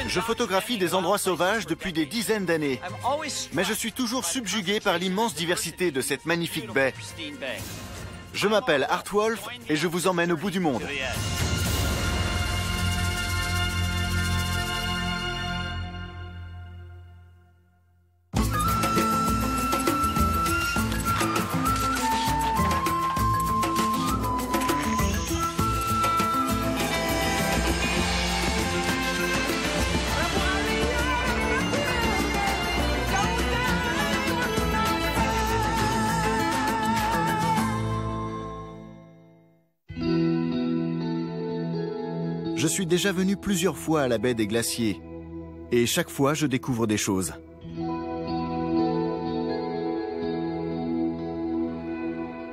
Je photographie des endroits sauvages depuis des dizaines d'années, mais je suis toujours subjugué par l'immense diversité de cette magnifique baie. Je m'appelle Art Wolf et je vous emmène au bout du monde. Je suis déjà venu plusieurs fois à la baie des Glaciers, et chaque fois je découvre des choses.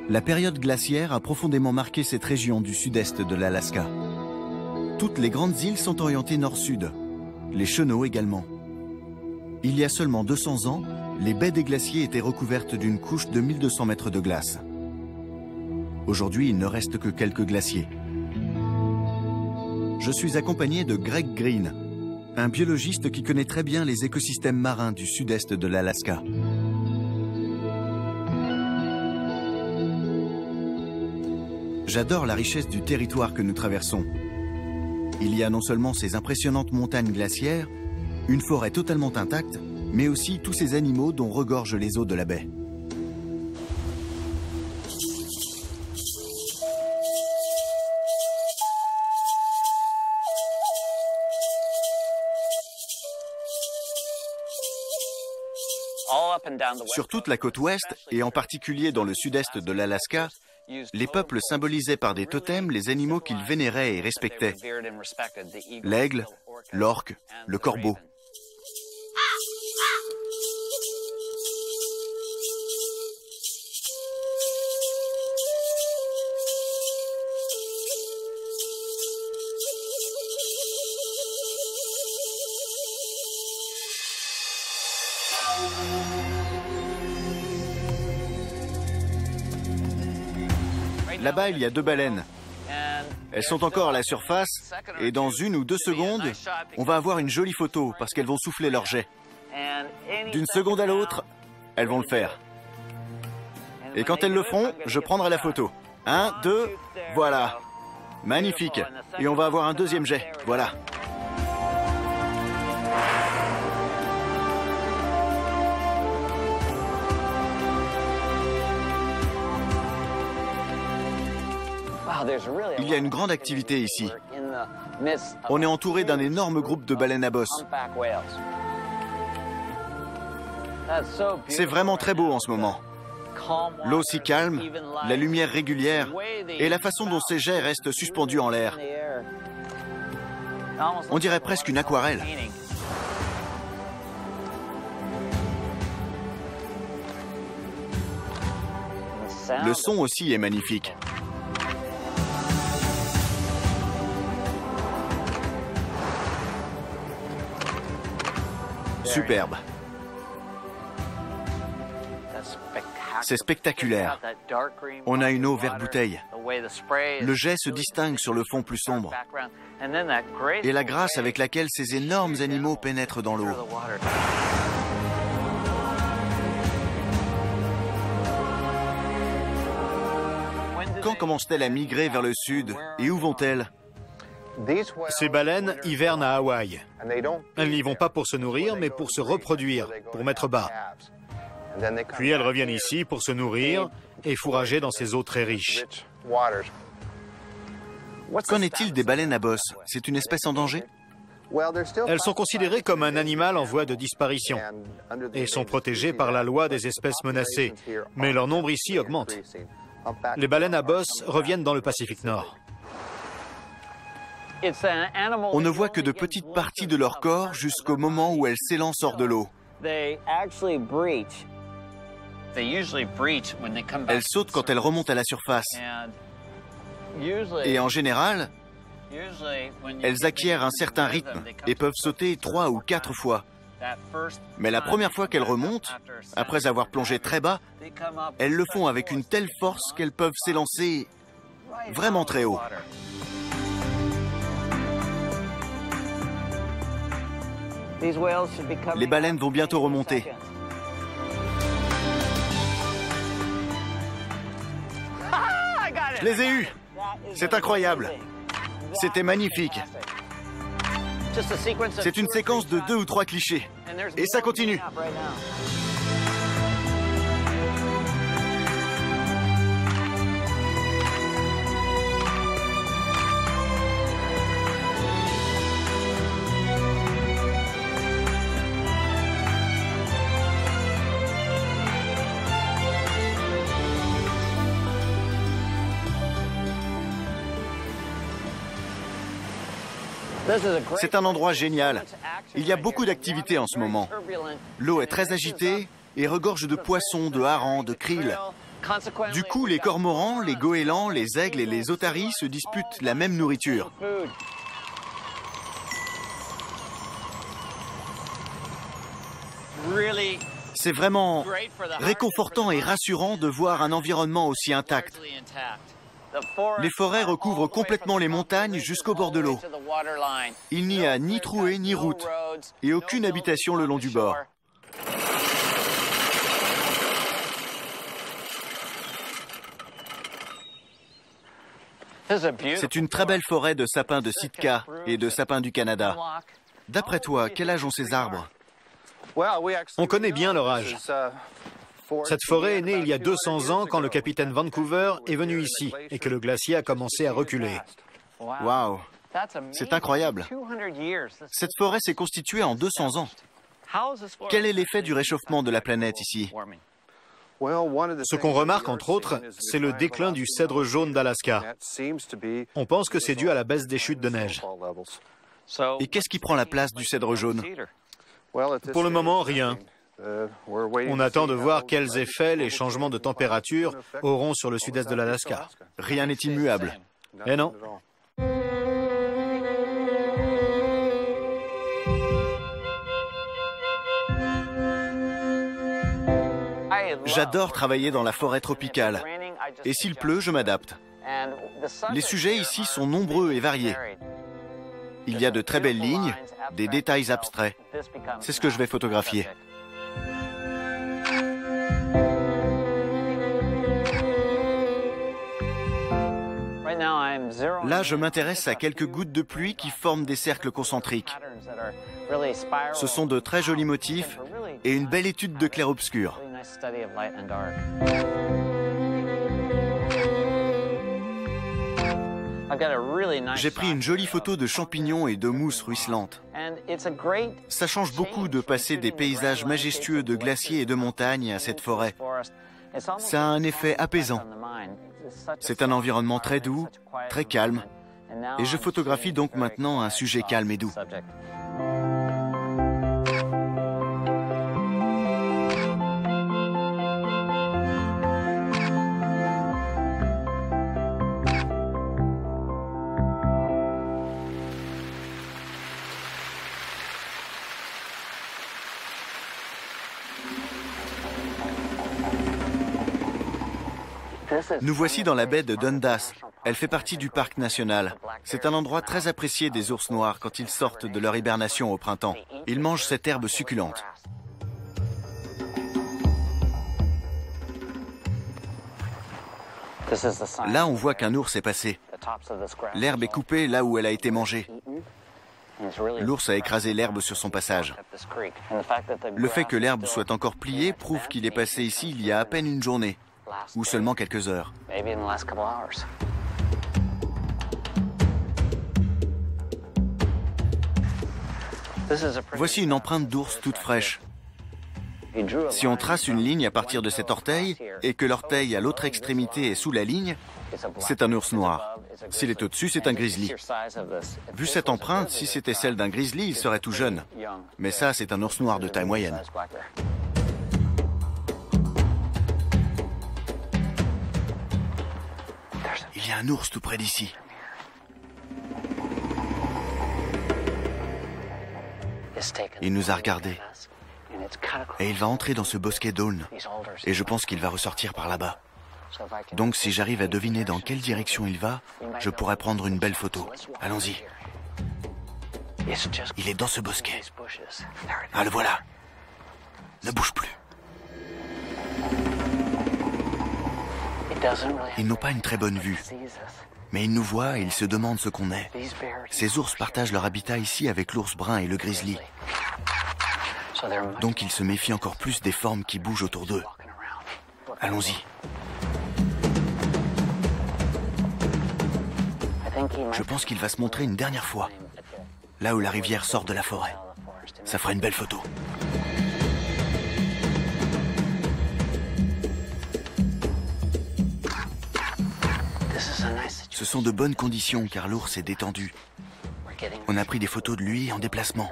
La période glaciaire a profondément marqué cette région du sud-est de l'Alaska. Toutes les grandes îles sont orientées nord-sud, les chenaux également. Il y a seulement 200 ans, les baies des Glaciers étaient recouvertes d'une couche de 1200 mètres de glace. Aujourd'hui, il ne reste que quelques glaciers. Je suis accompagné de Greg Green, un biologiste qui connaît très bien les écosystèmes marins du sud-est de l'Alaska. J'adore la richesse du territoire que nous traversons. Il y a non seulement ces impressionnantes montagnes glaciaires, une forêt totalement intacte, mais aussi tous ces animaux dont regorgent les eaux de la baie. Sur toute la côte ouest, et en particulier dans le sud-est de l'Alaska, les peuples symbolisaient par des totems les animaux qu'ils vénéraient et respectaient. L'aigle, l'orque, le corbeau. Là-bas, il y a 2 baleines. Elles sont encore à la surface et dans 1 ou 2 secondes, on va avoir une jolie photo parce qu'elles vont souffler leur jet. D'une seconde à l'autre, elles vont le faire. Et quand elles le feront, je prendrai la photo. 1, 2, voilà. Magnifique. Et on va avoir un 2e jet. Voilà. Il y a une grande activité ici. On est entouré d'un énorme groupe de baleines à bosse. C'est vraiment très beau en ce moment. L'eau si calme, la lumière régulière et la façon dont ces jets restent suspendus en l'air. On dirait presque une aquarelle. Le son aussi est magnifique. Superbe. C'est spectaculaire. On a une eau vert bouteille. Le jet se distingue sur le fond plus sombre. Et la grâce avec laquelle ces énormes animaux pénètrent dans l'eau. Quand commencent-elles à migrer vers le sud et où vont-elles? Ces baleines hivernent à Hawaï. Elles n'y vont pas pour se nourrir, mais pour se reproduire, pour mettre bas. Puis elles reviennent ici pour se nourrir et fourrager dans ces eaux très riches. Qu'en est-il des baleines à bosse? C'est une espèce en danger? Elles sont considérées comme un animal en voie de disparition et sont protégées par la loi des espèces menacées. Mais leur nombre ici augmente. Les baleines à bosse reviennent dans le Pacifique Nord. On ne voit que de petites parties de leur corps jusqu'au moment où elles s'élancent hors de l'eau. Elles sautent quand elles remontent à la surface. Et en général, elles acquièrent un certain rythme et peuvent sauter 3 ou 4 fois. Mais la première fois qu'elles remontent, après avoir plongé très bas, elles le font avec une telle force qu'elles peuvent s'élancer vraiment très haut. Les baleines vont bientôt remonter. Je les ai eus. C'est incroyable. C'était magnifique. C'est une séquence de 2 ou 3 clichés. Et ça continue. C'est un endroit génial. Il y a beaucoup d'activités en ce moment. L'eau est très agitée et regorge de poissons, de harengs, de krill. Du coup, les cormorans, les goélands, les aigles et les otaries se disputent la même nourriture. C'est vraiment réconfortant et rassurant de voir un environnement aussi intact. Les forêts recouvrent complètement les montagnes jusqu'au bord de l'eau. Il n'y a ni trouée ni route et aucune habitation le long du bord. C'est une très belle forêt de sapins de Sitka et de sapins du Canada. D'après toi, quel âge ont ces arbres? On connaît bien leur âge. Cette forêt est née il y a 200 ans quand le capitaine Vancouver est venu ici et que le glacier a commencé à reculer. Waouh, c'est incroyable. Cette forêt s'est constituée en 200 ans. Quel est l'effet du réchauffement de la planète ici? Ce qu'on remarque, entre autres, c'est le déclin du cèdre jaune d'Alaska. On pense que c'est dû à la baisse des chutes de neige. Et qu'est-ce qui prend la place du cèdre jaune? Pour le moment, rien. On attend de voir quels effets les changements de température auront sur le sud-est de l'Alaska. Rien n'est immuable. Eh non. J'adore travailler dans la forêt tropicale. Et s'il pleut, je m'adapte. Les sujets ici sont nombreux et variés. Il y a de très belles lignes, des détails abstraits. C'est ce que je vais photographier. Là, je m'intéresse à quelques gouttes de pluie qui forment des cercles concentriques. Ce sont de très jolis motifs et une belle étude de clair-obscur. J'ai pris une jolie photo de champignons et de mousse ruisselante. Ça change beaucoup de passer des paysages majestueux de glaciers et de montagnes à cette forêt. Ça a un effet apaisant. C'est un environnement très doux, très calme, et je photographie donc maintenant un sujet calme et doux. Nous voici dans la baie de Dundas. Elle fait partie du parc national. C'est un endroit très apprécié des ours noirs quand ils sortent de leur hibernation au printemps. Ils mangent cette herbe succulente. Là, on voit qu'un ours est passé. L'herbe est coupée là où elle a été mangée. L'ours a écrasé l'herbe sur son passage. Le fait que l'herbe soit encore pliée prouve qu'il est passé ici il y a à peine une journée, ou seulement quelques heures. Voici une empreinte d'ours toute fraîche. Si on trace une ligne à partir de cet orteil et que l'orteil à l'autre extrémité est sous la ligne, c'est un ours noir. S'il est au-dessus, c'est un grizzly. Vu cette empreinte, si c'était celle d'un grizzly, il serait tout jeune. Mais ça, c'est un ours noir de taille moyenne. Il y a un ours tout près d'ici. Il nous a regardés. Et il va entrer dans ce bosquet d'aulnes. Et je pense qu'il va ressortir par là-bas. Donc si j'arrive à deviner dans quelle direction il va, je pourrais prendre une belle photo. Allons-y. Il est dans ce bosquet. Ah, le voilà. Ne bouge plus. Ils n'ont pas une très bonne vue. Mais ils nous voient et ils se demandent ce qu'on est. Ces ours partagent leur habitat ici avec l'ours brun et le grizzly. Donc ils se méfient encore plus des formes qui bougent autour d'eux. Allons-y. Je pense qu'il va se montrer une dernière fois. Là où la rivière sort de la forêt. Ça fera une belle photo. Ce sont de bonnes conditions car l'ours est détendu. On a pris des photos de lui en déplacement.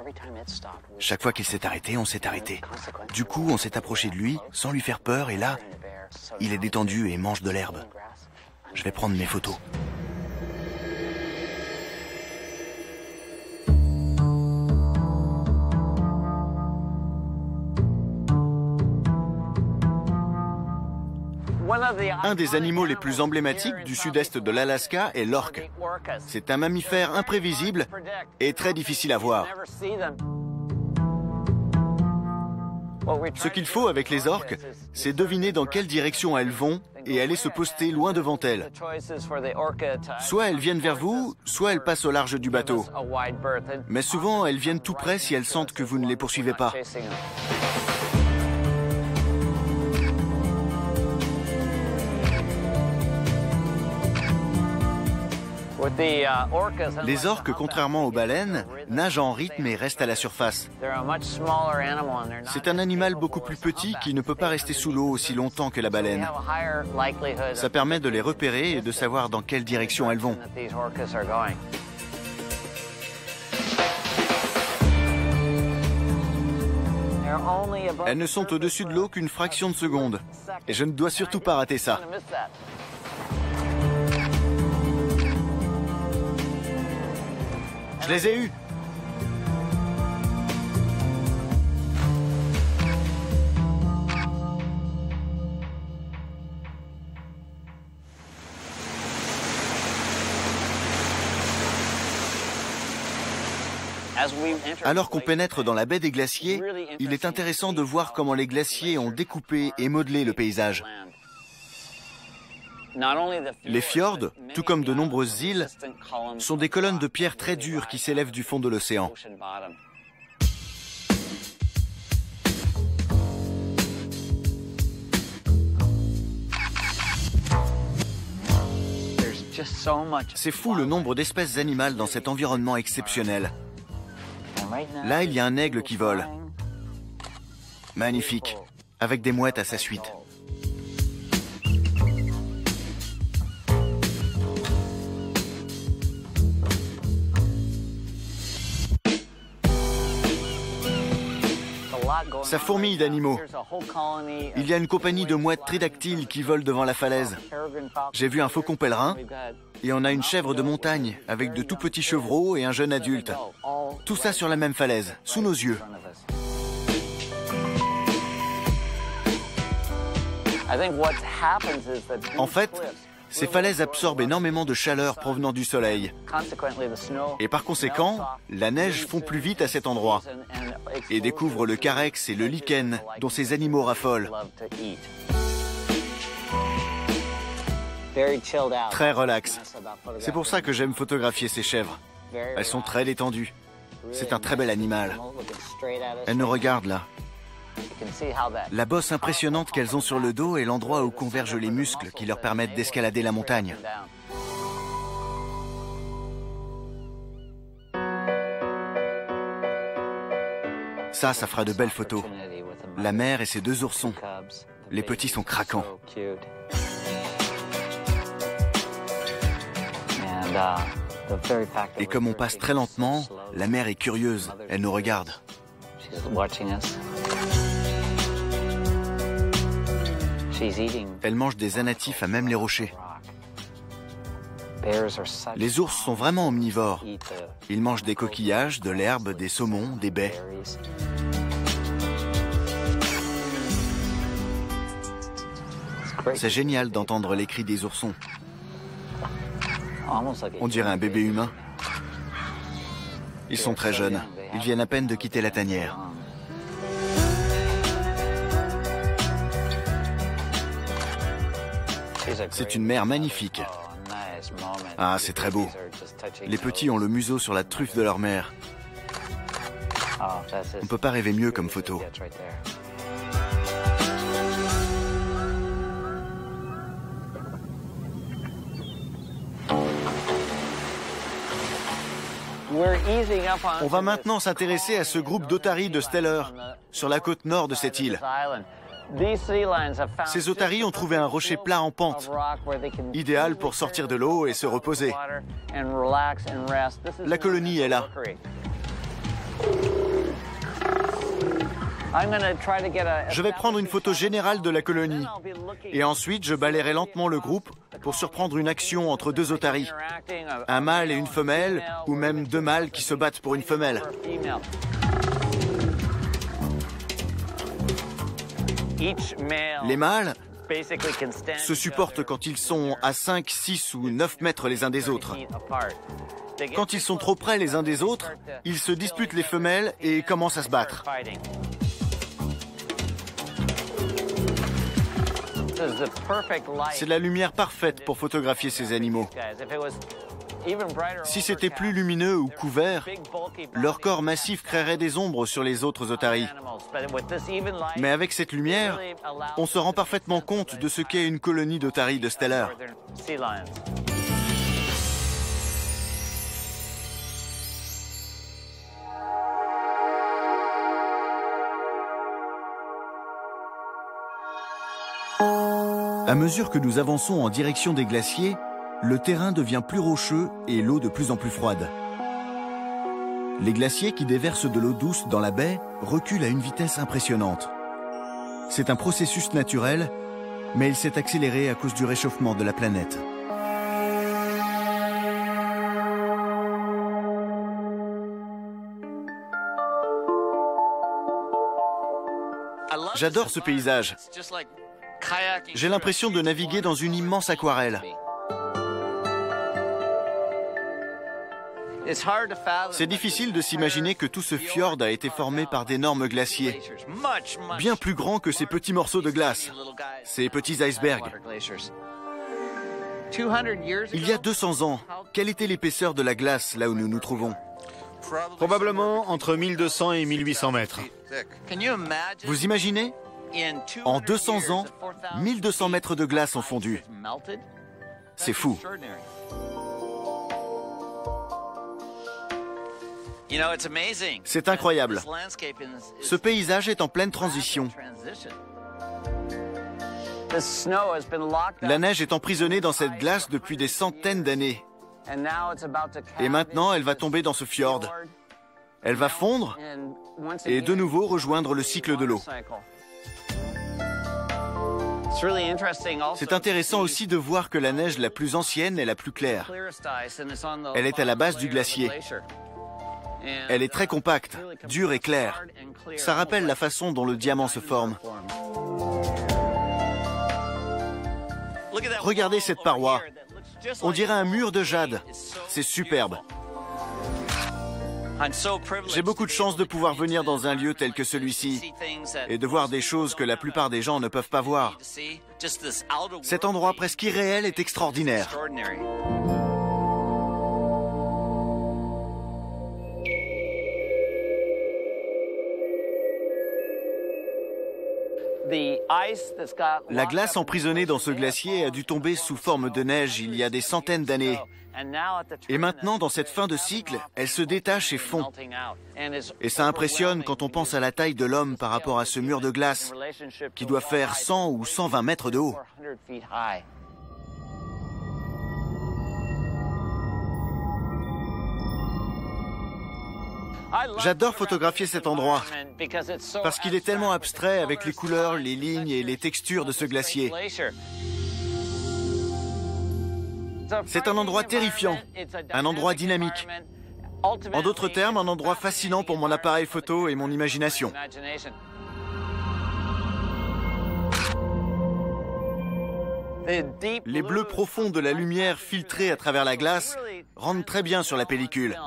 Chaque fois qu'il s'est arrêté, on s'est arrêté. Du coup, on s'est approché de lui sans lui faire peur et là, il est détendu et mange de l'herbe. Je vais prendre mes photos. Un des animaux les plus emblématiques du sud-est de l'Alaska est l'orque. C'est un mammifère imprévisible et très difficile à voir. Ce qu'il faut avec les orques, c'est deviner dans quelle direction elles vont et aller se poster loin devant elles. Soit elles viennent vers vous, soit elles passent au large du bateau. Mais souvent, elles viennent tout près si elles sentent que vous ne les poursuivez pas. Les orques, contrairement aux baleines, nagent en rythme et restent à la surface. C'est un animal beaucoup plus petit qui ne peut pas rester sous l'eau aussi longtemps que la baleine. Ça permet de les repérer et de savoir dans quelle direction elles vont. Elles ne sont au-dessus de l'eau qu'une fraction de seconde. Et je ne dois surtout pas rater ça. Je les ai eus. Alors qu'on pénètre dans la baie des glaciers, il est intéressant de voir comment les glaciers ont découpé et modelé le paysage. Les fjords, tout comme de nombreuses îles, sont des colonnes de pierre très dures qui s'élèvent du fond de l'océan. C'est fou le nombre d'espèces animales dans cet environnement exceptionnel. Là, il y a un aigle qui vole. Magnifique, avec des mouettes à sa suite. Ça fourmille d'animaux. Il y a une compagnie de mouettes tridactyles qui volent devant la falaise. J'ai vu un faucon pèlerin et on a une chèvre de montagne avec de tout petits chevreaux et un jeune adulte. Tout ça sur la même falaise, sous nos yeux. En fait, ces falaises absorbent énormément de chaleur provenant du soleil. Et par conséquent, la neige fond plus vite à cet endroit et découvre le carex et le lichen dont ces animaux raffolent. Très relax. C'est pour ça que j'aime photographier ces chèvres. Elles sont très détendues. C'est un très bel animal. Elles nous regardent là. La bosse impressionnante qu'elles ont sur le dos est l'endroit où convergent les muscles qui leur permettent d'escalader la montagne. Ça fera de belles photos. La mère et ses deux oursons. Les petits sont craquants. Et comme on passe très lentement, la mère est curieuse. Elle nous regarde. Elle mange des anatifs à même les rochers. Les ours sont vraiment omnivores. Ils mangent des coquillages, de l'herbe, des saumons, des baies. C'est génial d'entendre les cris des oursons. On dirait un bébé humain. Ils sont très jeunes. Ils viennent à peine de quitter la tanière. C'est une mer magnifique. Ah, c'est très beau. Les petits ont le museau sur la truffe de leur mère. On ne peut pas rêver mieux comme photo. On va maintenant s'intéresser à ce groupe d'otaries de Steller, sur la côte nord de cette île. Ces otaries ont trouvé un rocher plat en pente, idéal pour sortir de l'eau et se reposer. La colonie est là. Je vais prendre une photo générale de la colonie et ensuite je balayerai lentement le groupe pour surprendre une action entre deux otaries, un mâle et une femelle ou même deux mâles qui se battent pour une femelle. Les mâles se supportent quand ils sont à 5, 6 ou 9 mètres les uns des autres. Quand ils sont trop près les uns des autres, ils se disputent les femelles et commencent à se battre. C'est la lumière parfaite pour photographier ces animaux. Si c'était plus lumineux ou couvert, leur corps massif créerait des ombres sur les autres otaries. Mais avec cette lumière, on se rend parfaitement compte de ce qu'est une colonie d'otaries de Steller. À mesure que nous avançons en direction des glaciers, le terrain devient plus rocheux et l'eau de plus en plus froide. Les glaciers qui déversent de l'eau douce dans la baie reculent à une vitesse impressionnante. C'est un processus naturel, mais il s'est accéléré à cause du réchauffement de la planète. J'adore ce paysage. J'ai l'impression de naviguer dans une immense aquarelle. C'est difficile de s'imaginer que tout ce fjord a été formé par d'énormes glaciers, bien plus grands que ces petits morceaux de glace, ces petits icebergs. Il y a 200 ans, quelle était l'épaisseur de la glace là où nous nous trouvons? Probablement entre 1200 et 1800 mètres. Vous imaginez? En 200 ans, 1200 mètres de glace ont fondu. C'est fou. C'est incroyable. Ce paysage est en pleine transition. La neige est emprisonnée dans cette glace depuis des centaines d'années. Et maintenant, elle va tomber dans ce fjord. Elle va fondre et de nouveau rejoindre le cycle de l'eau. C'est intéressant aussi de voir que la neige la plus ancienne est la plus claire. Elle est à la base du glacier. Elle est très compacte, dure et claire. Ça rappelle la façon dont le diamant se forme. Regardez cette paroi. On dirait un mur de jade. C'est superbe. J'ai beaucoup de chance de pouvoir venir dans un lieu tel que celui-ci et de voir des choses que la plupart des gens ne peuvent pas voir. Cet endroit presque irréel est extraordinaire. La glace emprisonnée dans ce glacier a dû tomber sous forme de neige il y a des centaines d'années. Et maintenant, dans cette fin de cycle, elle se détache et fond. Et ça impressionne quand on pense à la taille de l'homme par rapport à ce mur de glace, qui doit faire 100 ou 120 mètres de haut. J'adore photographier cet endroit, parce qu'il est tellement abstrait avec les couleurs, les lignes et les textures de ce glacier. C'est un endroit terrifiant, un endroit dynamique. En d'autres termes, un endroit fascinant pour mon appareil photo et mon imagination. Les bleus profonds de la lumière filtrée à travers la glace rendent très bien sur la pellicule.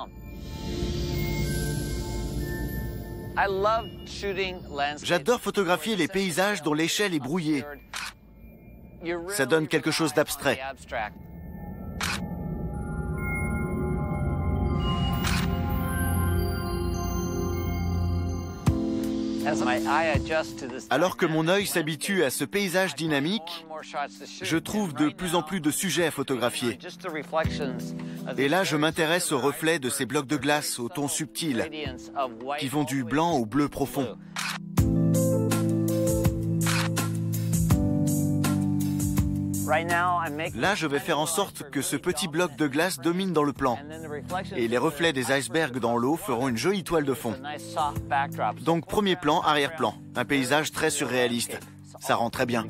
J'adore photographier les paysages dont l'échelle est brouillée. Ça donne quelque chose d'abstrait. Alors que mon œil s'habitue à ce paysage dynamique, je trouve de plus en plus de sujets à photographier. Et là, je m'intéresse aux reflets de ces blocs de glace aux tons subtils, qui vont du blanc au bleu profond. Là, je vais faire en sorte que ce petit bloc de glace domine dans le plan. Et les reflets des icebergs dans l'eau feront une jolie toile de fond. Donc, premier plan, arrière-plan. Un paysage très surréaliste. Ça rend très bien.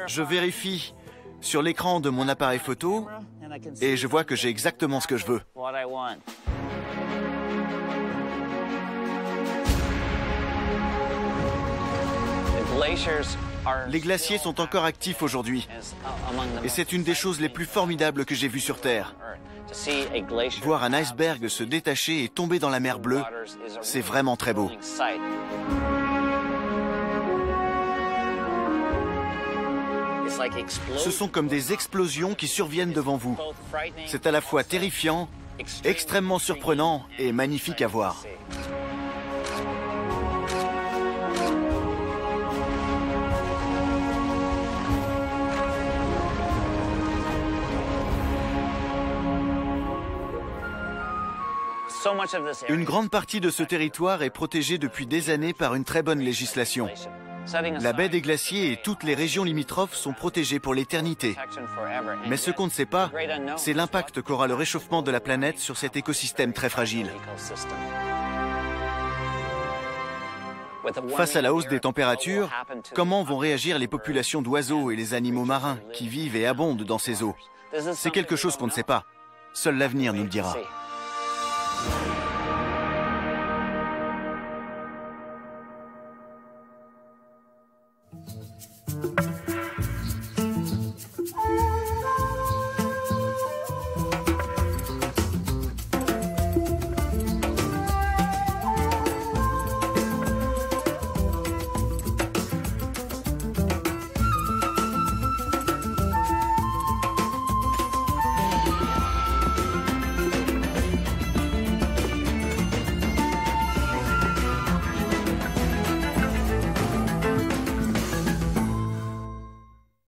Je vérifie sur l'écran de mon appareil photo et je vois que j'ai exactement ce que je veux. Les glaciers sont encore actifs aujourd'hui et c'est une des choses les plus formidables que j'ai vues sur Terre. Voir un iceberg se détacher et tomber dans la mer bleue, c'est vraiment très beau. Ce sont comme des explosions qui surviennent devant vous. C'est à la fois terrifiant, extrêmement surprenant et magnifique à voir. Une grande partie de ce territoire est protégée depuis des années par une très bonne législation. La baie des glaciers et toutes les régions limitrophes sont protégées pour l'éternité. Mais ce qu'on ne sait pas, c'est l'impact qu'aura le réchauffement de la planète sur cet écosystème très fragile. Face à la hausse des températures, comment vont réagir les populations d'oiseaux et les animaux marins qui vivent et abondent dans ces eaux? C'est quelque chose qu'on ne sait pas. Seul l'avenir nous le dira.